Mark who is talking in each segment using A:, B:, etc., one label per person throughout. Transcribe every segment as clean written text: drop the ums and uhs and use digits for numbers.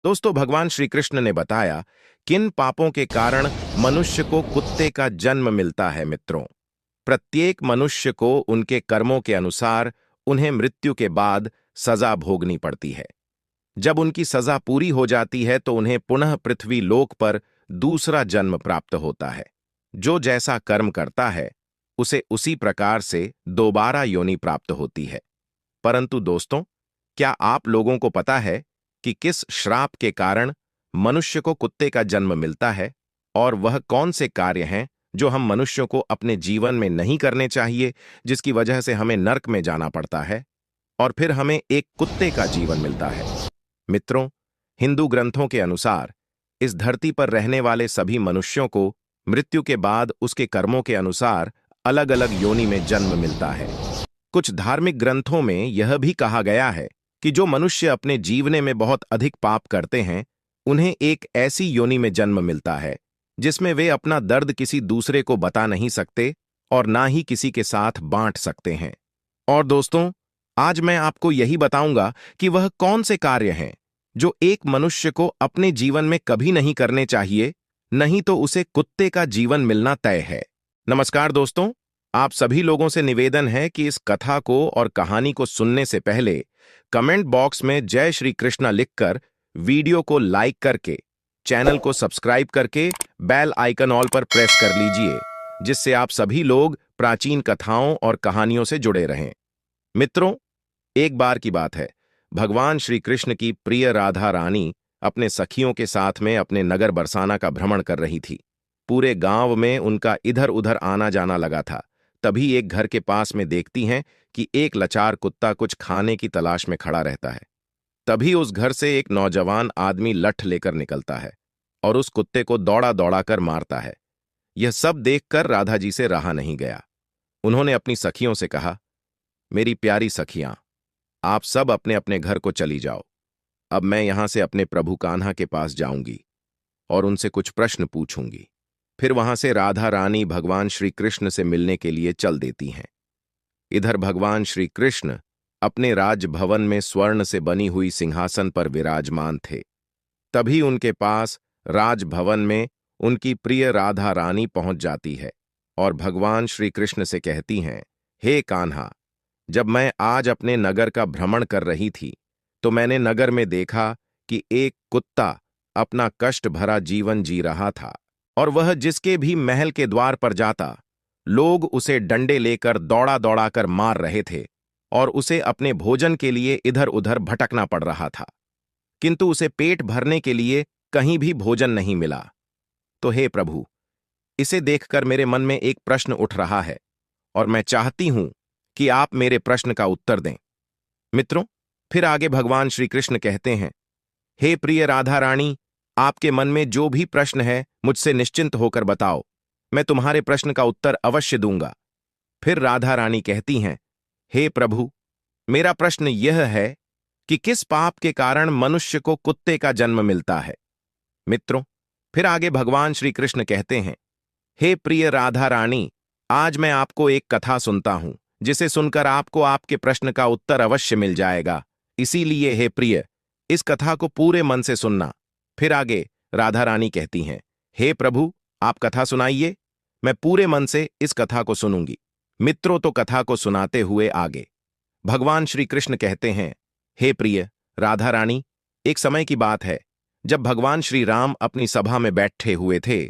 A: दोस्तों, भगवान श्री कृष्ण ने बताया किन पापों के कारण मनुष्य को कुत्ते का जन्म मिलता है। मित्रों, प्रत्येक मनुष्य को उनके कर्मों के अनुसार उन्हें मृत्यु के बाद सजा भोगनी पड़ती है। जब उनकी सजा पूरी हो जाती है तो उन्हें पुनः पृथ्वी लोक पर दूसरा जन्म प्राप्त होता है। जो जैसा कर्म करता है उसे उसी प्रकार से दोबारा योनि प्राप्त होती है। परंतु दोस्तों, क्या आप लोगों को पता है कि किस श्राप के कारण मनुष्य को कुत्ते का जन्म मिलता है, और वह कौन से कार्य हैं जो हम मनुष्यों को अपने जीवन में नहीं करने चाहिए, जिसकी वजह से हमें नरक में जाना पड़ता है और फिर हमें एक कुत्ते का जीवन मिलता है। मित्रों, हिंदू ग्रंथों के अनुसार इस धरती पर रहने वाले सभी मनुष्यों को मृत्यु के बाद उसके कर्मों के अनुसार अलग अलग योनि में जन्म मिलता है। कुछ धार्मिक ग्रंथों में यह भी कहा गया है कि जो मनुष्य अपने जीवने में बहुत अधिक पाप करते हैं उन्हें एक ऐसी योनि में जन्म मिलता है जिसमें वे अपना दर्द किसी दूसरे को बता नहीं सकते और ना ही किसी के साथ बांट सकते हैं। और दोस्तों, आज मैं आपको यही बताऊंगा कि वह कौन से कार्य हैं जो एक मनुष्य को अपने जीवन में कभी नहीं करने चाहिए, नहीं तो उसे कुत्ते का जीवन मिलना तय है। नमस्कार दोस्तों, आप सभी लोगों से निवेदन है कि इस कथा को और कहानी को सुनने से पहले कमेंट बॉक्स में जय श्री कृष्णा लिखकर वीडियो को लाइक करके, चैनल को सब्सक्राइब करके बेल आइकन ऑल पर प्रेस कर लीजिए, जिससे आप सभी लोग प्राचीन कथाओं और कहानियों से जुड़े रहें। मित्रों, एक बार की बात है, भगवान श्री कृष्ण की प्रिय राधा रानी अपने सखियों के साथ में अपने नगर बरसाना का भ्रमण कर रही थी। पूरे गांव में उनका इधर उधर आना जाना लगा था। तभी एक घर के पास में देखती हैं कि एक लाचार कुत्ता कुछ खाने की तलाश में खड़ा रहता है। तभी उस घर से एक नौजवान आदमी लठ लेकर निकलता है और उस कुत्ते को दौड़ा दौड़ा कर मारता है। यह सब देखकर राधा जी से रहा नहीं गया। उन्होंने अपनी सखियों से कहा, मेरी प्यारी सखियां, आप सब अपने अपने घर को चली जाओ। अब मैं यहां से अपने प्रभु कान्हा के पास जाऊंगी और उनसे कुछ प्रश्न पूछूंगी। फिर वहां से राधा रानी भगवान श्री कृष्ण से मिलने के लिए चल देती हैं। इधर भगवान श्री कृष्ण अपने राजभवन में स्वर्ण से बनी हुई सिंहासन पर विराजमान थे। तभी उनके पास राजभवन में उनकी प्रिय राधा रानी पहुंच जाती है और भगवान श्री कृष्ण से कहती हैं, हे कान्हा, जब मैं आज अपने नगर का भ्रमण कर रही थी तो मैंने नगर में देखा कि एक कुत्ता अपना कष्ट भरा जीवन जी रहा था और वह जिसके भी महल के द्वार पर जाता लोग उसे डंडे लेकर दौड़ा दौड़ा कर मार रहे थे और उसे अपने भोजन के लिए इधर उधर भटकना पड़ रहा था, किंतु उसे पेट भरने के लिए कहीं भी भोजन नहीं मिला। तो हे प्रभु, इसे देखकर मेरे मन में एक प्रश्न उठ रहा है और मैं चाहती हूं कि आप मेरे प्रश्न का उत्तर दें। मित्रों, फिर आगे भगवान श्री कृष्ण कहते हैं, हे प्रिय राधा रानी, आपके मन में जो भी प्रश्न है मुझसे निश्चिंत होकर बताओ, मैं तुम्हारे प्रश्न का उत्तर अवश्य दूंगा। फिर राधा रानी कहती हैं, हे प्रभु, मेरा प्रश्न यह है कि किस पाप के कारण मनुष्य को कुत्ते का जन्म मिलता है। मित्रों, फिर आगे भगवान श्री कृष्ण कहते हैं, हे प्रिय राधा रानी, आज मैं आपको एक कथा सुनता हूं जिसे सुनकर आपको आपके प्रश्न का उत्तर अवश्य मिल जाएगा। इसीलिए हे प्रिय, इस कथा को पूरे मन से सुनना। फिर आगे राधा रानी कहती हैं, हे प्रभु, आप कथा सुनाइए, मैं पूरे मन से इस कथा को सुनूंगी। मित्रों, तो कथा को सुनाते हुए आगे भगवान श्री कृष्ण कहते हैं, हे प्रिय राधा रानी, एक समय की बात है जब भगवान श्री राम अपनी सभा में बैठे हुए थे,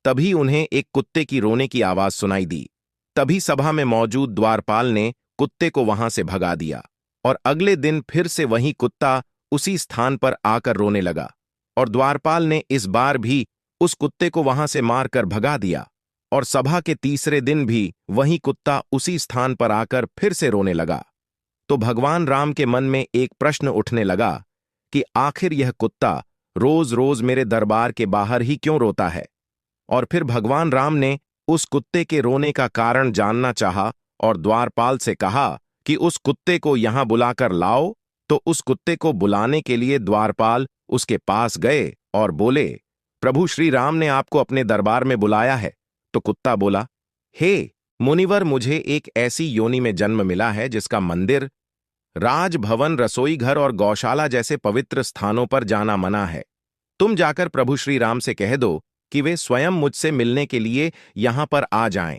A: तभी उन्हें एक कुत्ते की रोने की आवाज सुनाई दी। तभी सभा में मौजूद द्वारपाल ने कुत्ते को वहां से भगा दिया और अगले दिन फिर से वही कुत्ता उसी स्थान पर आकर रोने लगा और द्वारपाल ने इस बार भी उस कुत्ते को वहां से मारकर भगा दिया और सभा के तीसरे दिन भी वही कुत्ता उसी स्थान पर आकर फिर से रोने लगा। तो भगवान राम के मन में एक प्रश्न उठने लगा कि आखिर यह कुत्ता रोज रोज मेरे दरबार के बाहर ही क्यों रोता है। और फिर भगवान राम ने उस कुत्ते के रोने का कारण जानना चाहा और द्वारपाल से कहा कि उस कुत्ते को यहां बुलाकर लाओ। तो उस कुत्ते को बुलाने के लिए द्वारपाल उसके पास गए और बोले, प्रभु श्री राम ने आपको अपने दरबार में बुलाया है। तो कुत्ता बोला, हे मुनिवर, मुझे एक ऐसी योनि में जन्म मिला है जिसका मंदिर राजभवन, रसोई घर और गौशाला जैसे पवित्र स्थानों पर जाना मना है। तुम जाकर प्रभु श्री राम से कह दो कि वे स्वयं मुझसे मिलने के लिए यहां पर आ जाएं।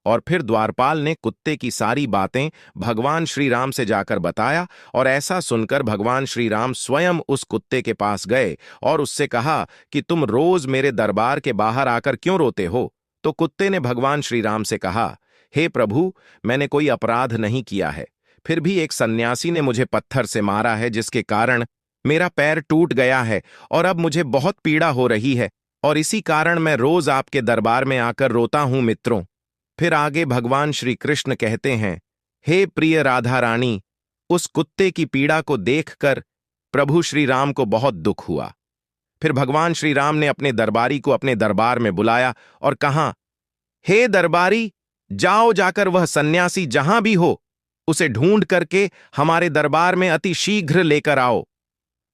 A: और फिर द्वारपाल ने कुत्ते की सारी बातें भगवान श्री राम से जाकर बताया, और ऐसा सुनकर भगवान श्री राम स्वयं उस कुत्ते के पास गए और उससे कहा कि तुम रोज मेरे दरबार के बाहर आकर क्यों रोते हो? तो कुत्ते ने भगवान श्री राम से कहा, हे प्रभु, मैंने कोई अपराध नहीं किया है, फिर भी एक सन्यासी ने मुझे पत्थर से मारा है, जिसके कारण मेरा पैर टूट गया है और अब मुझे बहुत पीड़ा हो रही है, और इसी कारण मैं रोज आपके दरबार में आकर रोता हूं मित्रों। फिर आगे भगवान श्री कृष्ण कहते हैं, हे प्रिय राधा रानी, उस कुत्ते की पीड़ा को देखकर प्रभु श्री राम को बहुत दुख हुआ। फिर भगवान श्री राम ने अपने दरबारी को अपने दरबार में बुलाया और कहा, हे दरबारी, जाओ जाकर वह सन्यासी जहां भी हो उसे ढूंढ करके हमारे दरबार में अति शीघ्र लेकर आओ।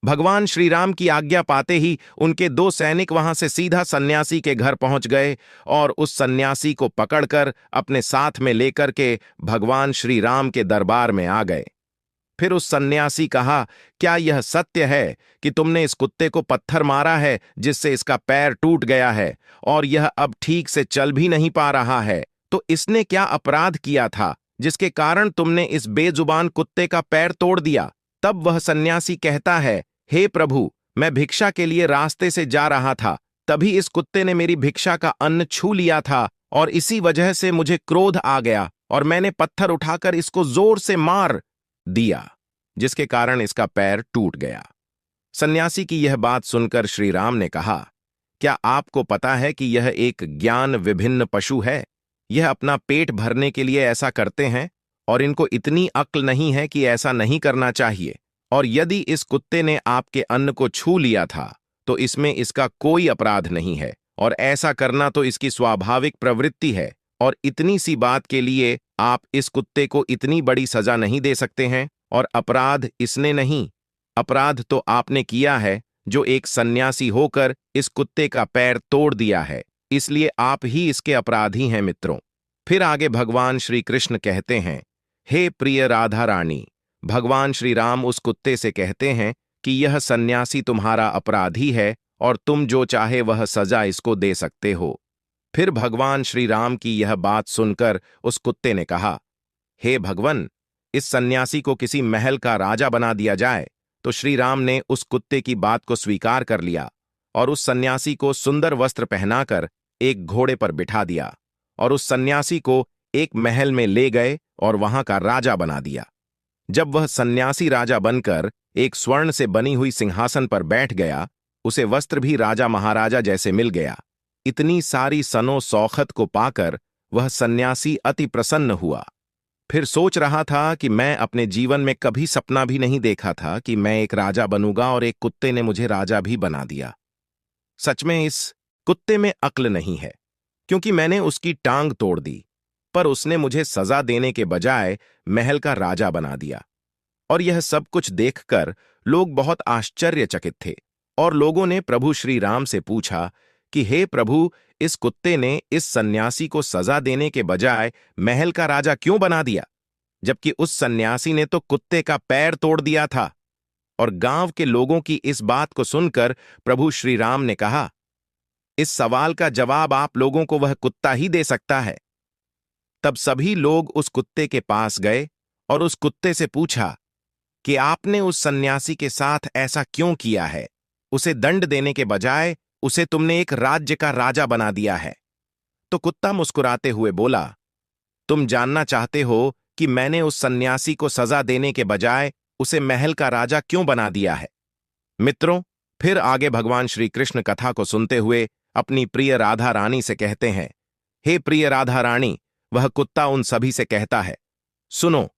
A: भगवान श्री राम की आज्ञा पाते ही उनके 2 सैनिक वहां से सीधा सन्यासी के घर पहुंच गए और उस सन्यासी को पकड़कर अपने साथ में लेकर के भगवान श्री राम के दरबार में आ गए। फिर उस सन्यासी कहा, क्या यह सत्य है कि तुमने इस कुत्ते को पत्थर मारा है, जिससे इसका पैर टूट गया है और यह अब ठीक से चल भी नहीं पा रहा है? तो इसने क्या अपराध किया था जिसके कारण तुमने इस बेजुबान कुत्ते का पैर तोड़ दिया? तब वह सन्यासी कहता है, हे प्रभु, मैं भिक्षा के लिए रास्ते से जा रहा था, तभी इस कुत्ते ने मेरी भिक्षा का अन्न छू लिया था और इसी वजह से मुझे क्रोध आ गया और मैंने पत्थर उठाकर इसको जोर से मार दिया, जिसके कारण इसका पैर टूट गया। सन्यासी की यह बात सुनकर श्री राम ने कहा, क्या आपको पता है कि यह एक ज्ञान विभिन्न पशु है? यह अपना पेट भरने के लिए ऐसा करते हैं और इनको इतनी अक्ल नहीं है कि ऐसा नहीं करना चाहिए। और यदि इस कुत्ते ने आपके अन्न को छू लिया था तो इसमें इसका कोई अपराध नहीं है और ऐसा करना तो इसकी स्वाभाविक प्रवृत्ति है, और इतनी सी बात के लिए आप इस कुत्ते को इतनी बड़ी सजा नहीं दे सकते हैं। और अपराध इसने नहीं, अपराध तो आपने किया है जो एक सन्यासी होकर इस कुत्ते का पैर तोड़ दिया है, इसलिए आप ही इसके अपराधी हैं मित्रों। फिर आगे भगवान श्री कृष्ण कहते हैं, हे प्रिय राधा रानी, भगवान श्री राम उस कुत्ते से कहते हैं कि यह सन्यासी तुम्हारा अपराधी है और तुम जो चाहे वह सजा इसको दे सकते हो। फिर भगवान श्री राम की यह बात सुनकर उस कुत्ते ने कहा, हे भगवन, इस सन्यासी को किसी महल का राजा बना दिया जाए। तो श्री राम ने उस कुत्ते की बात को स्वीकार कर लिया और उस सन्यासी को सुंदर वस्त्र पहनाकर एक घोड़े पर बिठा दिया और उस सन्यासी को एक महल में ले गए और वहां का राजा बना दिया। जब वह सन्यासी राजा बनकर एक स्वर्ण से बनी हुई सिंहासन पर बैठ गया, उसे वस्त्र भी राजा महाराजा जैसे मिल गया। इतनी सारी सनो सौखत को पाकर वह सन्यासी अति प्रसन्न हुआ। फिर सोच रहा था कि मैं अपने जीवन में कभी सपना भी नहीं देखा था कि मैं एक राजा बनूंगा और एक कुत्ते ने मुझे राजा भी बना दिया। सच में इस कुत्ते में अक्ल नहीं है, क्योंकि मैंने उसकी टांग तोड़ दी, पर उसने मुझे सजा देने के बजाय महल का राजा बना दिया। और यह सब कुछ देखकर लोग बहुत आश्चर्यचकित थे और लोगों ने प्रभु श्री राम से पूछा कि हे प्रभु, इस कुत्ते ने इस सन्यासी को सजा देने के बजाय महल का राजा क्यों बना दिया, जबकि उस सन्यासी ने तो कुत्ते का पैर तोड़ दिया था। और गांव के लोगों की इस बात को सुनकर प्रभु श्री राम ने कहा, इस सवाल का जवाब आप लोगों को वह कुत्ता ही दे सकता है। तब सभी लोग उस कुत्ते के पास गए और उस कुत्ते से पूछा कि आपने उस सन्यासी के साथ ऐसा क्यों किया है? उसे दंड देने के बजाय उसे तुमने एक राज्य का राजा बना दिया है। तो कुत्ता मुस्कुराते हुए बोला, तुम जानना चाहते हो कि मैंने उस सन्यासी को सजा देने के बजाय उसे महल का राजा क्यों बना दिया है? मित्रों, फिर आगे भगवान श्री कृष्ण कथा को सुनते हुए अपनी प्रिय राधा रानी से कहते हैं, हे प्रिय राधा रानी, वह कुत्ता उन सभी से कहता है, सुनो,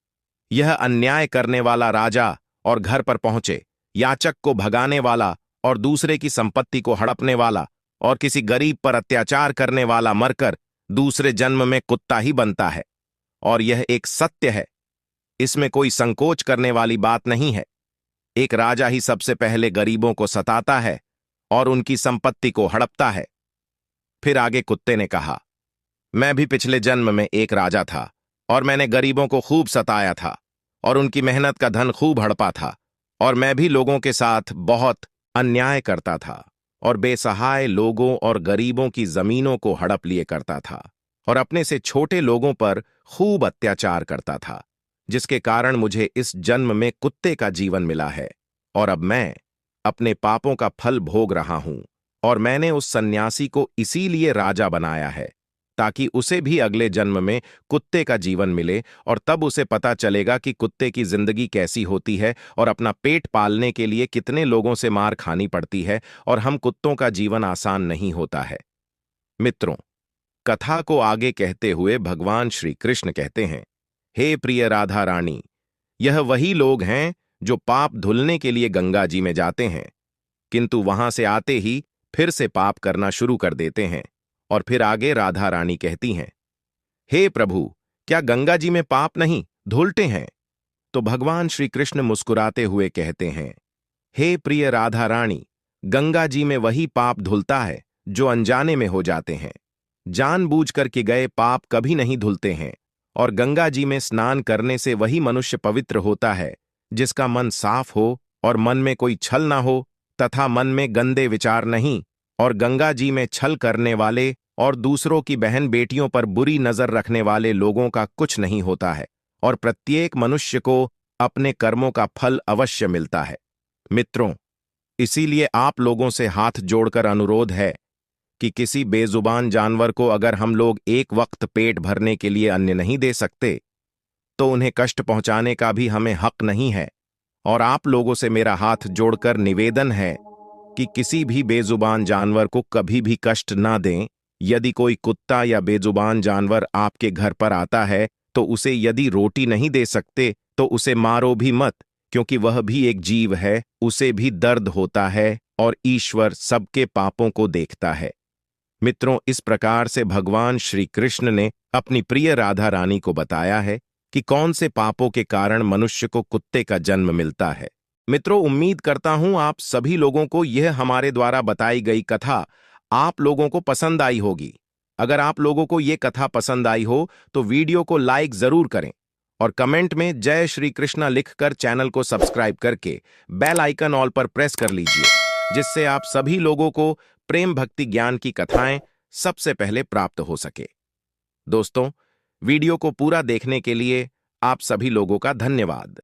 A: यह अन्याय करने वाला राजा और घर पर पहुंचे याचक को भगाने वाला और दूसरे की संपत्ति को हड़पने वाला और किसी गरीब पर अत्याचार करने वाला मरकर दूसरे जन्म में कुत्ता ही बनता है। और यह एक सत्य है, इसमें कोई संकोच करने वाली बात नहीं है। एक राजा ही सबसे पहले गरीबों को सताता है और उनकी संपत्ति को हड़पता है। फिर आगे कुत्ते ने कहा, मैं भी पिछले जन्म में एक राजा था और मैंने गरीबों को खूब सताया था और उनकी मेहनत का धन खूब हड़पा था, और मैं भी लोगों के साथ बहुत अन्याय करता था और बेसहाय लोगों और गरीबों की जमीनों को हड़प लिए करता था और अपने से छोटे लोगों पर खूब अत्याचार करता था, जिसके कारण मुझे इस जन्म में कुत्ते का जीवन मिला है। और अब मैं अपने पापों का फल भोग रहा हूं, और मैंने उस सन्यासी को इसीलिए राजा बनाया है ताकि उसे भी अगले जन्म में कुत्ते का जीवन मिले, और तब उसे पता चलेगा कि कुत्ते की जिंदगी कैसी होती है और अपना पेट पालने के लिए कितने लोगों से मार खानी पड़ती है, और हम कुत्तों का जीवन आसान नहीं होता है। मित्रों, कथा को आगे कहते हुए भगवान श्री कृष्ण कहते हैं, हे प्रिय राधा रानी, यह वही लोग हैं जो पाप धुलने के लिए गंगा जी में जाते हैं, किंतु वहां से आते ही फिर से पाप करना शुरू कर देते हैं। और फिर आगे राधा रानी कहती हैं, हे प्रभु, क्या गंगा जी में पाप नहीं धुलते हैं? तो भगवान श्री कृष्ण मुस्कुराते हुए कहते हैं, हे प्रिय राधा रानी, गंगा जी में वही पाप धुलता है जो अनजाने में हो जाते हैं। जानबूझकर के गए पाप कभी नहीं धुलते हैं, और गंगा जी में स्नान करने से वही मनुष्य पवित्र होता है जिसका मन साफ हो और मन में कोई छल ना हो तथा मन में गंदे विचार नहीं, और गंगा जी में छल करने वाले और दूसरों की बहन बेटियों पर बुरी नजर रखने वाले लोगों का कुछ नहीं होता है, और प्रत्येक मनुष्य को अपने कर्मों का फल अवश्य मिलता है। मित्रों, इसीलिए आप लोगों से हाथ जोड़कर अनुरोध है कि किसी बेजुबान जानवर को अगर हम लोग एक वक्त पेट भरने के लिए अन्न नहीं दे सकते, तो उन्हें कष्ट पहुंचाने का भी हमें हक नहीं है। और आप लोगों से मेरा हाथ जोड़कर निवेदन है कि किसी भी बेजुबान जानवर को कभी भी कष्ट ना दें। यदि कोई कुत्ता या बेजुबान जानवर आपके घर पर आता है, तो उसे यदि रोटी नहीं दे सकते तो उसे मारो भी मत, क्योंकि वह भी एक जीव है, उसे भी दर्द होता है, और ईश्वर सबके पापों को देखता है। मित्रों, इस प्रकार से भगवान श्री कृष्ण ने अपनी प्रिय राधा रानी को बताया है कि कौन से पापों के कारण मनुष्य को कुत्ते का जन्म मिलता है। मित्रों, उम्मीद करता हूं आप सभी लोगों को यह हमारे द्वारा बताई गई कथा आप लोगों को पसंद आई होगी। अगर आप लोगों को यह कथा पसंद आई हो तो वीडियो को लाइक जरूर करें, और कमेंट में जय श्री कृष्णा लिखकर चैनल को सब्सक्राइब करके बेल आइकन ऑल पर प्रेस कर लीजिए, जिससे आप सभी लोगों को प्रेम भक्ति ज्ञान की कथाएं सबसे पहले प्राप्त हो सके। दोस्तों, वीडियो को पूरा देखने के लिए आप सभी लोगों का धन्यवाद।